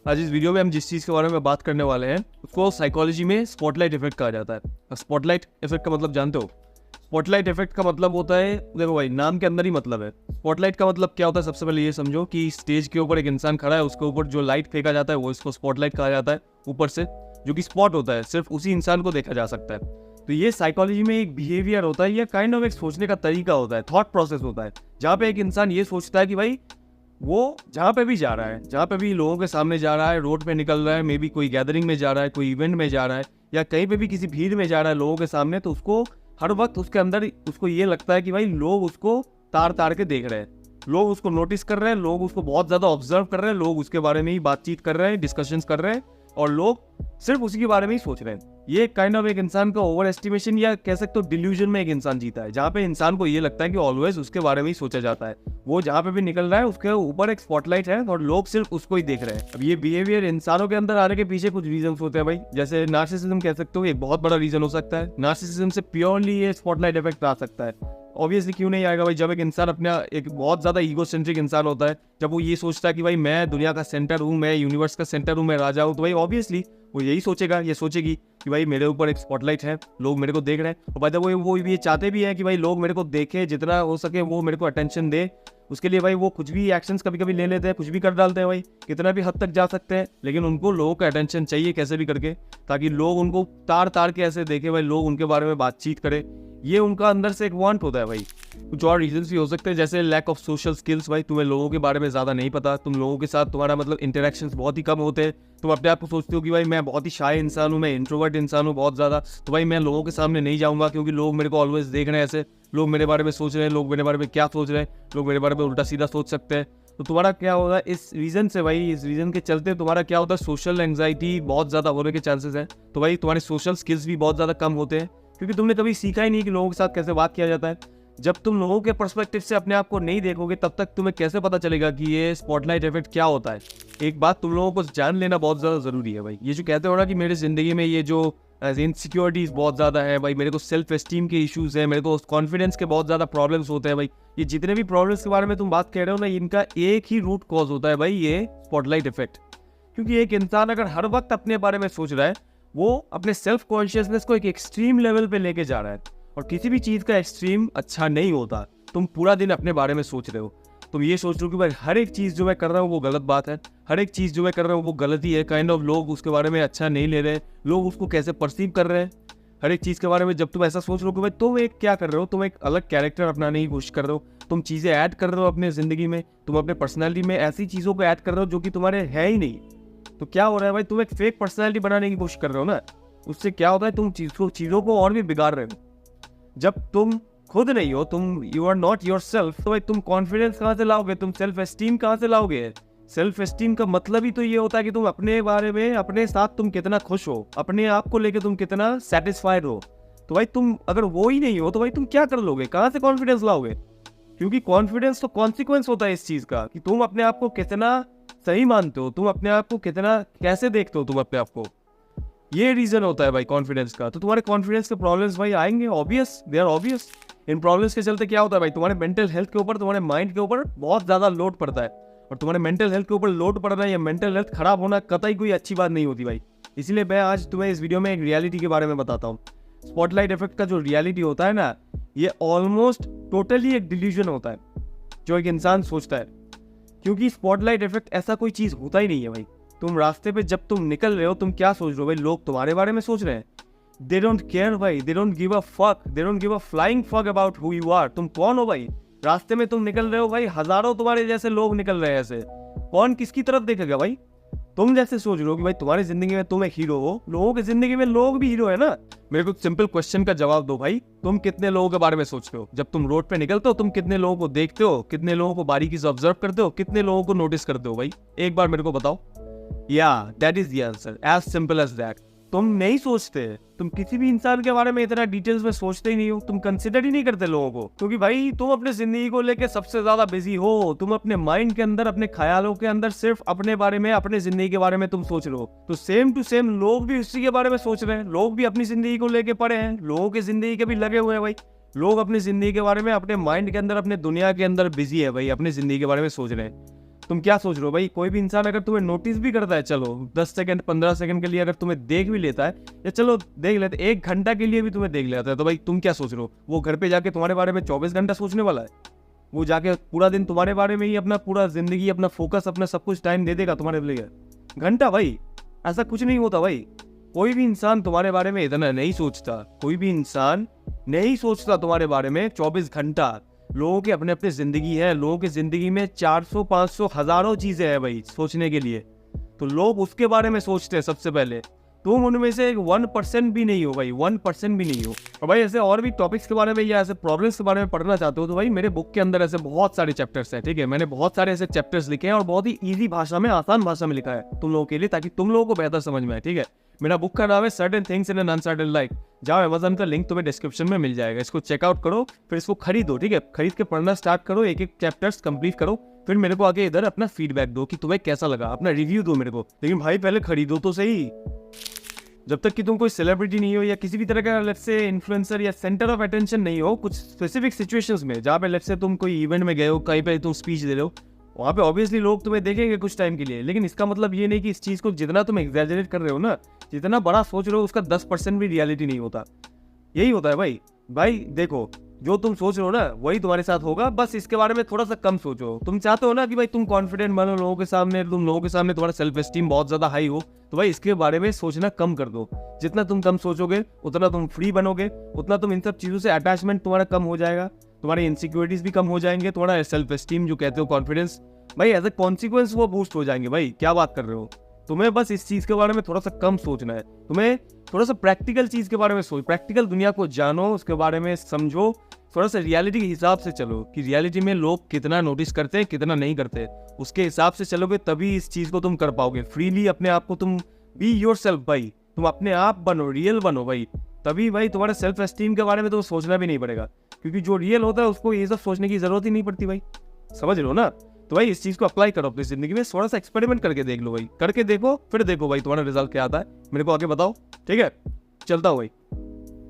आज इस वीडियो में हम जिस चीज़ के बारे में बात करने वाले हैं उसको साइकोलॉजी में स्पॉटलाइट इफेक्ट कहा जाता है। स्पॉटलाइट इफेक्ट का मतलब जानते हो? स्पॉटलाइट इफेक्ट का मतलब होता है, देखो भाई नाम के अंदर ही मतलब है। स्पॉटलाइट का मतलब क्या होता है? सबसे पहले ये समझो कि स्टेज के ऊपर एक इंसान खड़ा है, उसके ऊपर जो लाइट फेंका जाता है वो इसको स्पॉटलाइट कहा जाता है। ऊपर से जो कि स्पॉट होता है, सिर्फ उसी इंसान को देखा जा सकता है। तो ये साइकोलॉजी में एक बिहेवियर होता है, या काइंड ऑफ एक सोचने का तरीका होता है, थॉट प्रोसेस होता है, जहाँ पे एक इंसान ये सोचता है कि भाई वो जहाँ पे भी जा रहा है, जहाँ पे भी लोगों के सामने जा रहा है, रोड पे निकल रहा है, मे बी कोई गैदरिंग में जा रहा है, कोई इवेंट में जा रहा है, या कहीं पे भी किसी भीड़ में जा रहा है लोगों के सामने, तो उसको हर वक्त उसके अंदर उसको ये लगता है कि भाई लोग उसको तार तार के देख रहे हैं, लोग उसको नोटिस कर रहे हैं, लोग उसको बहुत ज़्यादा ऑब्जर्व कर रहे हैं, लोग उसके बारे में ही बातचीत कर रहे हैं, डिस्कशंस कर रहे हैं, और लोग सिर्फ उसी के बारे में ही सोच रहे हैं। ये काइंड ऑफ एक इंसान का ओवर एस्टिमेशन, या कह सकते हो डिल्यूजन में एक इंसान जीता है, जहाँ पे इंसान को ये लगता है कि ऑलवेज उसके बारे में ही सोचा जाता है। वो जहाँ पे भी निकल रहा है उसके ऊपर एक स्पॉटलाइट है और लोग सिर्फ उसको ही देख रहे हैं। अब ये बिहेवियर इंसानों के अंदर आने के पीछे कुछ रीजंस होते हैं भाई, जैसे नार्सिसिज्म कह सकते हो, एक बहुत बड़ा रीजन हो सकता है। नार्सिसिज्म से प्योरली ये स्पॉटलाइट इफेक्ट आ सकता है। ऑब्वियसली क्यों नहीं आएगा भाई, जब एक इंसान अपना एक बहुत ज्यादा ईगोसेंट्रिक इंसान होता है, जब वो ये सोचता है कि भाई मैं दुनिया का सेंटर हूँ, मैं यूनिवर्स का सेंटर हूँ, मैं राजा हूँ, तो भाई ऑब्वियसली वो यही सोचेगा, ये सोचेगी कि भाई मेरे ऊपर एक स्पॉटलाइट है, लोग मेरे को देख रहे हैं। और भाई वो ये चाहते भी हैं कि भाई लोग मेरे को देखें, जितना हो सके वो मेरे को अटेंशन दे। उसके लिए भाई वो कुछ भी एक्शंस कभी कभी ले लेते हैं, कुछ भी कर डालते हैं भाई, कितना भी हद तक जा सकते हैं, लेकिन उनको लोगों का अटेंशन चाहिए कैसे भी करके, ताकि लोग उनको तार तार के ऐसे देखे भाई, लोग उनके बारे में बातचीत करें। ये उनका अंदर से एक वांट होता है भाई। कुछ और रीजंस भी हो सकते हैं, जैसे लैक ऑफ सोशल स्किल्स। भाई तुम्हें लोगों के बारे में ज़्यादा नहीं पता, तुम लोगों के साथ तुम्हारा मतलब इंटरेक्शंस बहुत ही कम होते हैं। तुम अपने आप को सोचते हो कि भाई मैं बहुत ही शाय इंसान हूँ, मैं इंट्रोवर्ट इंसान हूँ बहुत ज़्यादा, तो भाई मैं लोगों के सामने नहीं जाऊँगा क्योंकि लोग मेरे को ऑलवेज देख रहे हैं, ऐसे लोग मेरे बारे में सोच रहे हैं, लोग मेरे बारे में क्या सोच रहे हैं, लोग मेरे बारे में उल्टा सीधा सोच सकते हैं। तो तुम्हारा क्या होगा इस रीज़न से भाई, इस रीज़न के चलते तुम्हारा क्या होता है, सोशल एंग्जाइटी बहुत ज़्यादा होने के चांसेस हैं। तो भाई तुम्हारे सोशल स्किल्स भी बहुत ज़्यादा कम होते हैं, क्योंकि तुमने कभी सीखा ही नहीं कि लोगों के साथ कैसे बात किया जाता है। जब तुम लोगों के पर्सपेक्टिव से अपने आप को नहीं देखोगे, तब तक तुम्हें कैसे पता चलेगा कि ये स्पॉटलाइट इफेक्ट क्या होता है। एक बात तुम लोगों को जान लेना बहुत ज़्यादा ज़रूरी है भाई। ये जो कहते हो ना कि मेरी ज़िंदगी में ये जो इनसिक्योरिटीज़ बहुत ज़्यादा है भाई, मेरे को सेल्फ एस्टीम के इश्यूज़ हैं, मेरे को कॉन्फिडेंस के बहुत ज़्यादा प्रॉब्लम्स होते हैं भाई, ये जितने भी प्रॉब्लम्स के बारे में तुम बात कह रहे हो ना, इनका एक ही रूट कॉज होता है भाई, ये स्पॉटलाइट इफेक्ट। क्योंकि एक इंसान अगर हर वक्त अपने बारे में सोच रहा है, वो अपने सेल्फ कॉन्शियसनेस को एक एक्सट्रीम लेवल पे लेके जा रहा है, और किसी भी चीज़ का एक्सट्रीम अच्छा नहीं होता। तुम पूरा दिन अपने बारे में सोच रहे हो, तुम ये सोच रहे हो कि भाई हर एक चीज़ जो मैं कर रहा हूँ वो गलत बात है, हर एक चीज़ जो मैं कर रहा हूँ वो गलत ही है, काइंड ऑफ लोग उसके बारे में अच्छा नहीं ले रहे, लोग उसको कैसे परसीव कर रहे हैं, हर एक चीज़ के बारे में। जब तुम ऐसा सोच रहे हो कि भाई तुम एक क्या कर रहे हो, तुम एक अलग कैरेक्टर अपनाने की कोशिश कर रहे हो, तुम चीज़ें ऐड कर रहे हो अपने ज़िंदगी में, तुम अपने पर्सनैलिटी में ऐसी चीज़ों को ऐड कर रहे हो जो कि तुम्हारे है ही नहीं, तो क्या हो रहा है भाई, तुम एक फेक पर्सनैलिटी बनाने की कोशिश कर रहे हो ना। उससे क्या होता है, तुम चीज़ों को और भी बिगाड़ रहे हो। जब तुम खुद नहीं हो, तुम you are not yourself, तो भाई तुम कॉन्फिडेंस कहाँ से लाओगे, तुम सेल्फ एस्टीम कहाँ से लाओगे। सेल्फ एस्टीम का मतलब ही तो ये होता है कि तुम अपने बारे में, अपने साथ तुम कितना खुश हो, अपने आप को लेके तुम कितना सेटिस्फाइड हो। तो भाई तुम अगर वो ही नहीं हो तो भाई तुम क्या कर लोगे, कहाँ से कॉन्फिडेंस लाओगे। क्योंकि कॉन्फिडेंस तो कॉन्सिक्वेंस होता है इस चीज़ का, कि तुम अपने आप को कितना सही मानते हो, तुम अपने आप को कितना कैसे देखते हो तुम अपने आप को। ये रीजन होता है भाई कॉन्फिडेंस का। तो तुम्हारे कॉन्फिडेंस के प्रॉब्लम्स भाई आएंगे, ऑब्वियस, दे आर ऑब्वियस। इन प्रॉब्लम्स के चलते क्या होता है भाई, तुम्हारे मेंटल हेल्थ के ऊपर, तुम्हारे माइंड के ऊपर बहुत ज्यादा लोड पड़ता है। और तुम्हारे मेंटल हेल्थ के ऊपर लोड पड़ना या मेंटल हेल्थ खराब होना कतई कोई अच्छी बात नहीं होती भाई। इसलिए मैं आज तुम्हें इस वीडियो में एक रियलिटी के बारे में बताता हूँ। स्पॉटलाइट इफेक्ट का जो रियलिटी होता है ना, ये ऑलमोस्ट टोटली एक डिल्यूजन होता है जो एक इंसान सोचता है। क्योंकि स्पॉटलाइट इफेक्ट ऐसा कोई चीज होता ही नहीं है भाई। तुम रास्ते पे जब तुम निकल रहे हो, तुम क्या सोच रहे हो भाई, लोग तुम्हारे बारे में सोच रहे हैं। दे डोंट केयर भाई, they don't give a fuck, they don't give a flying fuck about who you are. तुम कौन हो भाई, रास्ते में तुम निकल रहे हो भाई, हजारों तुम्हारे जैसे लोग निकल रहे हैं, ऐसे कौन किसकी तरफ देखेगा भाई। तुम जैसे सोच रहे हो कि भाई तुम्हारी जिंदगी में तुम एक हीरो हो, लोगों की जिंदगी में लोग भी हीरो है ना। मेरे को सिंपल क्वेश्चन का जवाब दो भाई, तुम कितने लोगों के बारे में सोचते हो जब तुम रोड पे निकलते हो, तुम कितने लोगों को देखते हो, कितने लोगों को बारीकी से ऑब्जर्व करते हो, कितने लोगों को नोटिस करते हो भाई, एक बार मेरे को बताओ। या that is the answer, as simple as that. तुम नहीं सोचते, तुम किसी भी इंसान के बारे में इतना डिटेल्स में सोचते ही नहीं हो, तुम कंसिडर ही नहीं करते लोगों को, क्योंकि भाई तुम अपने जिंदगी को लेके सबसे ज्यादा बिजी हो। तुम अपने माइंड के अंदर, अपने ख्यालों के अंदर सिर्फ अपने बारे में, अपने जिंदगी के बारे में तुम सोच रहे हो। तो सेम टू सेम लोग भी उसी के बारे में सोच रहे हैं, लोग भी अपनी जिंदगी को लेके पड़े हैं, लोगों की जिंदगी के भी लगे हुए हैं भाई। लोग अपनी जिंदगी के बारे में, अपने माइंड के अंदर, अपने दुनिया के अंदर बिजी है भाई, अपनी जिंदगी के बारे में सोच रहे हैं। तुम क्या सोच रहे हो भाई? कोई भी इंसान अगर तुम्हें नोटिस भी करता है, चलो 10 सेकंड 15 सेकंड के लिए अगर तुम्हें देख भी लेता है, या चलो देख लेते 1 घंटा के लिए भी तुम्हें देख लेता है, तो भाई तुम क्या सोच रहे हो? वो घर पे जाके तुम्हारे बारे में 24 घंटा सोचने वाला है? वो जाके पूरा दिन तुम्हारे बारे में ही अपना पूरा जिंदगी, अपना फोकस, अपना सब कुछ टाइम दे देगा तुम्हारे लिए? घंटा भाई, ऐसा कुछ नहीं होता भाई। कोई भी इंसान तुम्हारे बारे में इतना नहीं सोचता, कोई भी इंसान नहीं सोचता तुम्हारे बारे में 24 घंटा। लोगों के अपने अपने जिंदगी है, लोगों की जिंदगी में 400 500 हजारों चीजें हैं भाई सोचने के लिए, तो लोग उसके बारे में सोचते हैं सबसे पहले। तुम उनमें से 1% भी नहीं हो भाई, 1% भी नहीं हो। और भाई ऐसे और भी टॉपिक्स के बारे में या ऐसे प्रॉब्लम्स के बारे में पढ़ना चाहते हो तो भाई मेरे बुक के अंदर ऐसे बहुत सारे चैप्टर्स हैं, ठीक है। मैंने बहुत सारे ऐसे चैप्टर्स लिखे हैं और बहुत ही ईजी भाषा में, आसान भाषा में लिखा है तुम लोगों के लिए, ताकि तुम लोगों को बेहतर समझ में आए, ठीक है। मेरा बुक का नाम है certain things in an uncertain life. जाओ अमेज़न का लिंक तुम्हें डिस्क्रिप्शन में मिल जाएगा, इसको चेकआउट करो, फिर इसको खरीदो, ठीक है। खरीद के पढ़ना स्टार्ट करो, एक एक चैप्टर्स कंप्लीट करो, फिर मेरे को आगे इधर अपना फीडबैक दो कि तुम्हें कैसा लगा, अपना रिव्यू दो मेरे को। लेकिन भाई पहले खरीदो तो सही। जब तक कि तुम कोई सेलिब्रिटी नहीं हो या किसी भी तरह का लेट्स से इन्फ्लुएंसर या सेंटर ऑफ अटेंशन नहीं हो, कुछ स्पेसिफिक सिचुएशंस में जहाँ पे लेट्स से तुम कोई इवेंट में गए हो, कहीं पे तुम स्पीच दे रहे हो, वहाँ पे ऑब्वियसली लोग तुम्हें देखेंगे कुछ टाइम के लिए। लेकिन इसका मतलब ये नहीं कि इस चीज़ को जितना तुम एग्जैजरेट कर रहे हो ना, जितना बड़ा सोच रहे हो, उसका 10% भी रियलिटी नहीं होता। यही होता है भाई। भाई देखो, जो तुम सोच रहे हो ना वही तुम्हारे साथ होगा, बस इसके बारे में थोड़ा सा कम सोचो। तुम चाहते हो ना कि भाई तुम कॉन्फिडेंट बनो लोगों के सामने, तुम लोगों के सामने तुम्हारा सेल्फ एस्टीम बहुत ज्यादा हाई हो, तो भाई इसके बारे में सोचना कम कर दो। जितना तुम कम सोचोगे उतना तुम फ्री बनोगे, उतना तुम इन सब चीजों से अटैचमेंट तुम्हारा कम हो जाएगा, तुम्हारी इनसिक्योरिटीज भी कम हो जाएंगे, तुम्हारा सेल्फ एस्टीम जो कहते हो कॉन्फिडेंस, भाई एज ए कॉन्सिक्वेंस वो बूस्ट हो जाएंगे। भाई क्या बात कर रहे हो? तुम्हें बस इस चीज के बारे में थोड़ा सा कम सोचना है, तुम्हें थोड़ा सा प्रैक्टिकल चीज के बारे में सोच, प्रैक्टिकल दुनिया को जानो, उसके बारे में समझो, थोड़ा सा रियलिटी के हिसाब से चलो कि रियलिटी में लोग कितना नोटिस करते हैं, कितना नहीं करते। उसके हिसाब से चलोगे तभी इस चीज को तुम कर पाओगे फ्रीली। अपने आप को तुम बी योरसेल्फ भाई, तुम अपने आप बनो, रियल बनो भाई, तभी भाई तुम्हारे सेल्फ एस्टीम के बारे में तो सोचना भी नहीं पड़ेगा, क्योंकि जो रियल होता है उसको ये सब सोचने की जरूरत ही नहीं पड़ती भाई। समझ लो ना? तो भाई इस चीज को अप्लाई करो अपनी जिंदगी में, थोड़ा सा एक्सपेरिमेंट करके देख लो भाई, करके देखो, फिर देखो भाई तुम्हारा रिजल्ट क्या आता है, मेरे को आगे बताओ, ठीक है। चलता हूँ भाई।